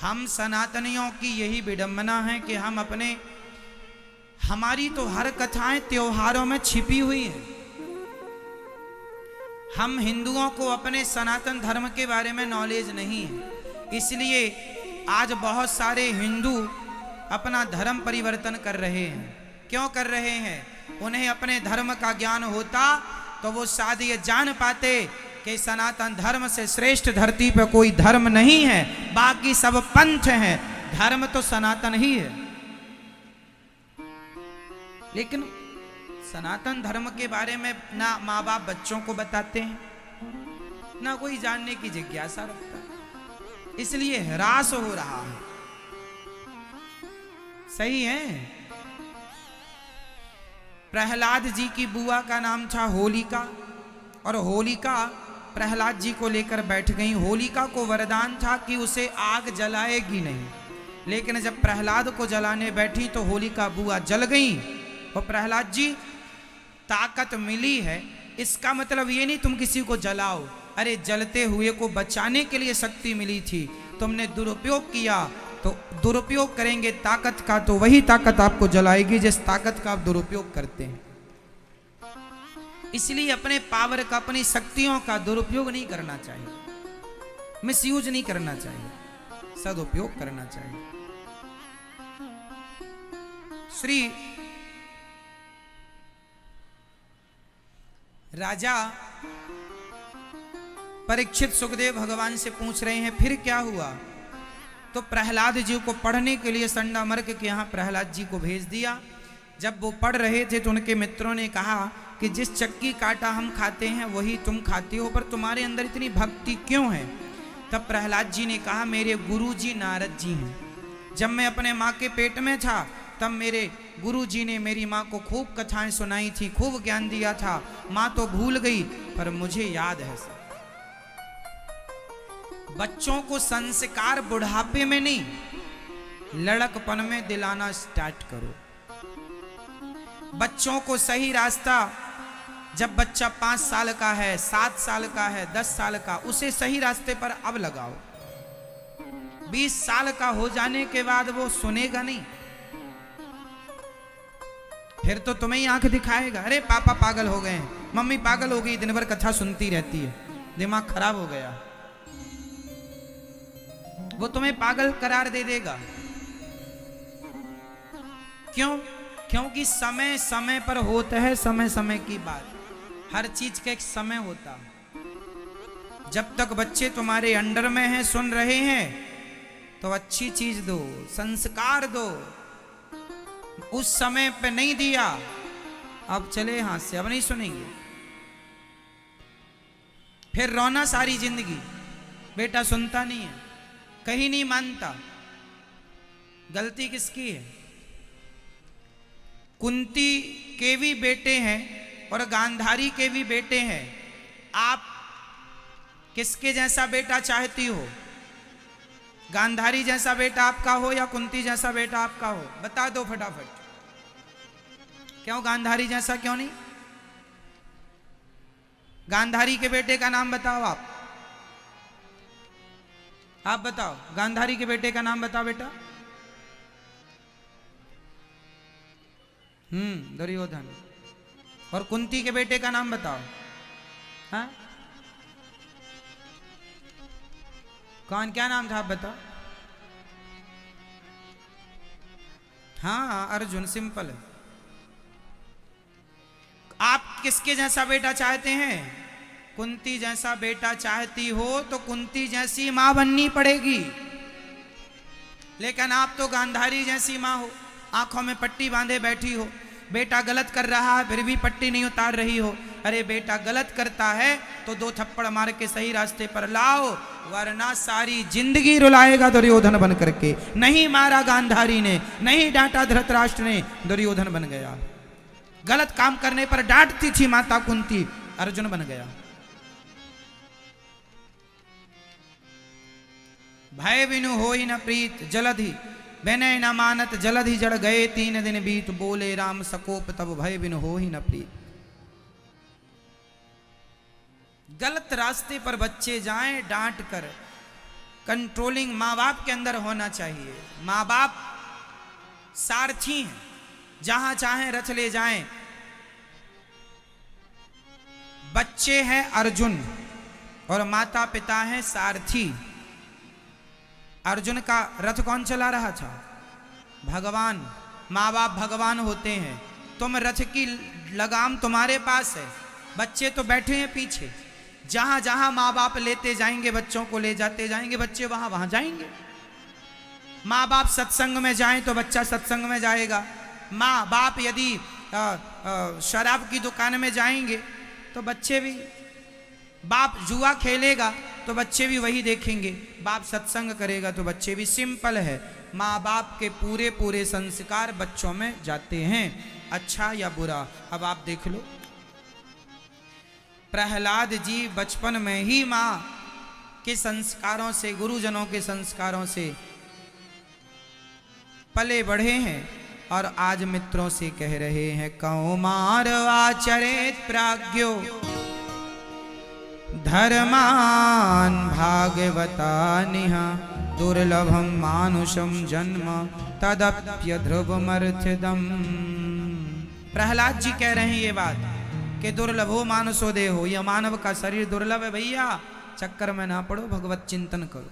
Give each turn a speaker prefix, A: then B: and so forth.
A: हम सनातनियों की यही विडंबना है कि हम हमारी तो हर कथाएं त्योहारों में छिपी हुई हैं। हम हिंदुओं को अपने सनातन धर्म के बारे में नॉलेज नहीं है, इसलिए आज बहुत सारे हिंदू अपना धर्म परिवर्तन कर रहे हैं। क्यों कर रहे हैं? उन्हें अपने धर्म का ज्ञान होता तो वो शायद ये जान पाते कि सनातन धर्म से श्रेष्ठ धरती पर कोई धर्म नहीं है, बाकी सब पंथ हैं, धर्म तो सनातन ही है। लेकिन सनातन धर्म के बारे में ना माँ बाप बच्चों को बताते हैं, ना कोई जानने की जिज्ञासा रखता है, इसलिए ह्रास हो रहा है। सही है। प्रहलाद जी की बुआ का नाम था होलिका, और होलिका प्रहलाद जी को लेकर बैठ गई। होलिका को वरदान था कि उसे आग जलाएगी नहीं, लेकिन जब प्रहलाद को जलाने बैठी तो होलिका बुआ जल गई। और प्रहलाद जी, ताकत मिली है, इसका मतलब ये नहीं तुम किसी को जलाओ, अरे जलते हुए को बचाने के लिए शक्ति मिली थी, तुमने दुरुपयोग किया, तो दुरुपयोग करेंगे ताकत का तो वही ताकत आपको जलाएगी जिस ताकत का आप दुरुपयोग करते हैं। इसलिए अपने पावर का, अपनी शक्तियों का दुरुपयोग नहीं करना चाहिए, मिसयूज नहीं करना चाहिए, सदुपयोग करना चाहिए। श्री राजा परीक्षित सुखदेव भगवान से पूछ रहे हैं फिर क्या हुआ? तो प्रहलाद जी को पढ़ने के लिए संडा मर्क के यहाँ प्रहलाद जी को भेज दिया। जब वो पढ़ रहे थे तो उनके मित्रों ने कहा कि जिस चक्की काटा हम खाते हैं वही तुम खाते हो, पर तुम्हारे अंदर इतनी भक्ति क्यों है? तब प्रहलाद जी ने कहा मेरे गुरु जी नारद जी हैं। जब मैं अपने माँ के पेट में था तब मेरे गुरु जी ने मेरी माँ को खूब कथाएं सुनाई थी, खूब ज्ञान दिया था। माँ तो भूल गई पर मुझे याद है सब। बच्चों को संस्कार बुढ़ापे में नहीं, लड़कपन में दिलाना स्टार्ट करो। बच्चों को सही रास्ता, जब बच्चा 5 साल का है, 7 साल का है, 10 साल का, उसे सही रास्ते पर अब लगाओ। 20 साल का हो जाने के बाद वो सुनेगा नहीं, फिर तो तुम्हें ही आंख दिखाएगा, अरे पापा पागल हो गए हैं, मम्मी पागल हो गई, दिन भर कथा सुनती रहती है, दिमाग खराब हो गया। वो तुम्हें पागल करार दे देगा। क्यों? क्योंकि समय समय पर होता है, समय समय की बात, हर चीज का एक समय होता। जब तक बच्चे तुम्हारे अंडर में हैं, सुन रहे हैं, तो अच्छी चीज दो, संस्कार दो। उस समय पे नहीं दिया, अब चले हाथ से, अब नहीं सुनेंगे, फिर रोना सारी जिंदगी। बेटा सुनता नहीं है, कहीं नहीं मानता। गलती किसकी है? कुंती के भी बेटे हैं और गांधारी के भी बेटे हैं। आप किसके जैसा बेटा चाहती हो? गांधारी जैसा बेटा आपका हो या कुंती जैसा बेटा आपका हो? बता दो फटाफट। क्यों गांधारी जैसा क्यों नहीं? गांधारी के बेटे का नाम बताओ। आप बताओ, गांधारी के बेटे का नाम बताओ बेटा। दुर्योधन। और कुंती के बेटे का नाम बताओ। हाँ, कौन, क्या नाम था आप बताओ। हाँ, अर्जुन, सिंपल है। आप किसके जैसा बेटा चाहते हैं? कुंती जैसा बेटा चाहती हो तो कुंती जैसी मां बननी पड़ेगी। लेकिन आप तो गांधारी जैसी मां हो, आंखों में पट्टी बांधे बैठी हो। बेटा गलत कर रहा है फिर भी पट्टी नहीं उतार रही हो। अरे बेटा गलत करता है तो 2 थप्पड़ मार के सही रास्ते पर लाओ, वरना सारी जिंदगी रुलाएगा दुर्योधन बन करके। नहीं मारा गांधारी ने, नहीं डांटा धृतराष्ट्र ने, दुर्योधन बन गया। गलत काम करने पर डांटती थी माता कुंती, अर्जुन बन गया। भय बिनु होई न प्रीत जलधि, विनय न मानत जलधि जड़ गए 3 दिन बीत, बोले राम सकोप तब भय बिनु होई न प्रीत। गलत रास्ते पर बच्चे जाएं डांट कर, कंट्रोलिंग माँ बाप के अंदर होना चाहिए। माँ बाप सारथी हैं, जहां चाहें रथ ले जाएं। बच्चे हैं अर्जुन और माता पिता हैं सारथी। अर्जुन का रथ कौन चला रहा था? भगवान। माँ बाप भगवान होते हैं। तुम रथ की लगाम तुम्हारे पास है, बच्चे तो बैठे हैं पीछे। जहां जहां माँ बाप लेते जाएंगे, बच्चों को ले जाते जाएंगे, बच्चे वहां वहां जाएंगे। माँ बाप सत्संग में जाएं तो बच्चा सत्संग में जाएगा। माँ बाप यदि शराब की दुकान में जाएंगे तो बच्चे भी, बाप जुआ खेलेगा तो बच्चे भी वही देखेंगे, बाप सत्संग करेगा तो बच्चे भी। सिंपल है, माँ बाप के पूरे पूरे संस्कार बच्चों में जाते हैं, अच्छा या बुरा। अब आप देख लो, प्रहलाद जी बचपन में ही माँ के संस्कारों से, गुरुजनों के संस्कारों से पले बढ़े हैं और आज मित्रों से कह रहे हैं, कौमार आचरेत प्राज्ञो धर्मान भागवता निहा दुर्लभम मानुषम जन्म तदप्य ध्रुवमर्थदम। प्रहलाद जी कह रहे हैं ये बात कि दुर्लभो मानुषो देहो, यह मानव का शरीर दुर्लभ है भैया, चक्कर में ना पड़ो, भगवत चिंतन करो।